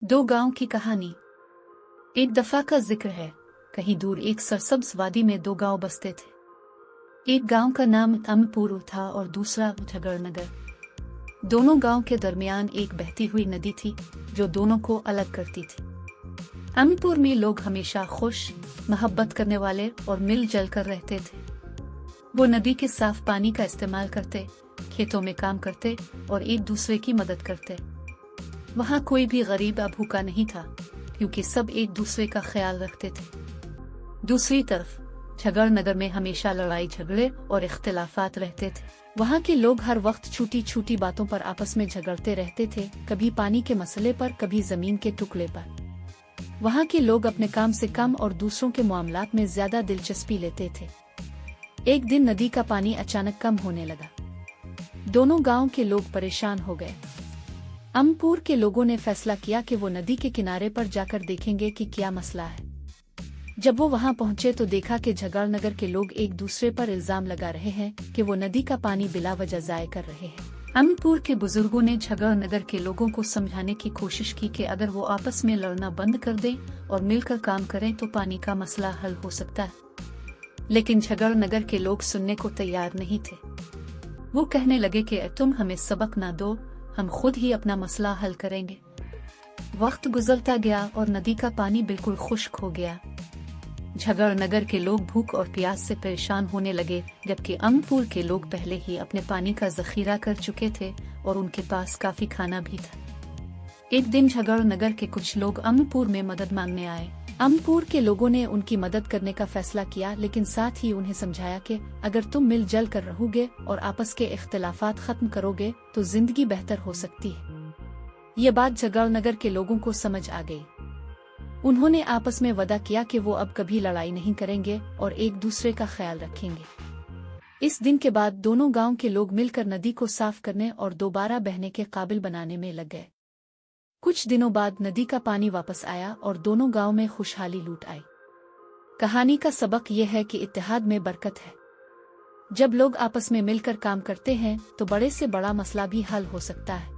दो गांव की कहानी। एक दफा का जिक्र है। कहीं दूर एक सरसब्ज वादी में दो गांव बसते थे। एक गांव का नाम अमपुर था और दूसरा झगड़नगर। दोनों गांव के दरमियान एक बहती हुई नदी थी जो दोनों को अलग करती थी। अमपुर में लोग हमेशा खुश, मोहब्बत करने वाले और मिलजुल कर रहते थे। वो नदी के साफ पानी का इस्तेमाल करते, खेतों में काम करते और एक दूसरे की मदद करते। वहाँ कोई भी गरीब या भूखा नहीं था क्योंकि सब एक दूसरे का ख्याल रखते थे। दूसरी तरफ झगड़नगर में हमेशा लड़ाई झगड़े और इख्तिलाफात रहते थे। वहाँ के लोग हर वक्त छोटी छोटी बातों पर आपस में झगड़ते रहते थे, कभी पानी के मसले पर, कभी जमीन के टुकड़े पर। वहाँ के लोग अपने काम से कम और दूसरों के मामलात में ज्यादा दिलचस्पी लेते थे। एक दिन नदी का पानी अचानक कम होने लगा। दोनों गांव के लोग परेशान हो गए। अमपुर के लोगों ने फैसला किया कि वो नदी के किनारे पर जाकर देखेंगे कि क्या मसला है। जब वो वहां पहुंचे तो देखा कि झगड़नगर के लोग एक दूसरे पर इल्जाम लगा रहे हैं कि वो नदी का पानी बिला वजह जाया कर रहे हैं। अमपुर के बुजुर्गों ने झगड़नगर के लोगों को समझाने की कोशिश की कि अगर वो आपस में लड़ना बंद कर दें और मिलकर काम करें तो पानी का मसला हल हो सकता है। लेकिन झगड़नगर के लोग सुनने को तैयार नहीं थे। वो कहने लगे कि तुम हमें सबक ना दो, हम खुद ही अपना मसला हल करेंगे। वक्त गुजरता गया और नदी का पानी बिल्कुल खुश्क हो गया। झगड़नगर के लोग भूख और प्यास से परेशान होने लगे, जबकि अमपुर के लोग पहले ही अपने पानी का जखीरा कर चुके थे और उनके पास काफी खाना भी था। एक दिन झगड़नगर के कुछ लोग अमपुर में मदद मांगने आए। अमपुर के लोगों ने उनकी मदद करने का फैसला किया, लेकिन साथ ही उन्हें समझाया कि अगर तुम मिलजुल कर रहोगे और आपस के इख्तिलाफात खत्म करोगे तो जिंदगी बेहतर हो सकती है। ये बात झगड़नगर के लोगों को समझ आ गई। उन्होंने आपस में वादा किया कि वो अब कभी लड़ाई नहीं करेंगे और एक दूसरे का ख्याल रखेंगे। इस दिन के बाद दोनों गांव के लोग मिलकर नदी को साफ करने और दोबारा बहने के काबिल बनाने में लग गए। कुछ दिनों बाद नदी का पानी वापस आया और दोनों गांव में खुशहाली लूट आई। कहानी का सबक यह है कि इत्तेहाद में बरकत है। जब लोग आपस में मिलकर काम करते हैं तो बड़े से बड़ा मसला भी हल हो सकता है।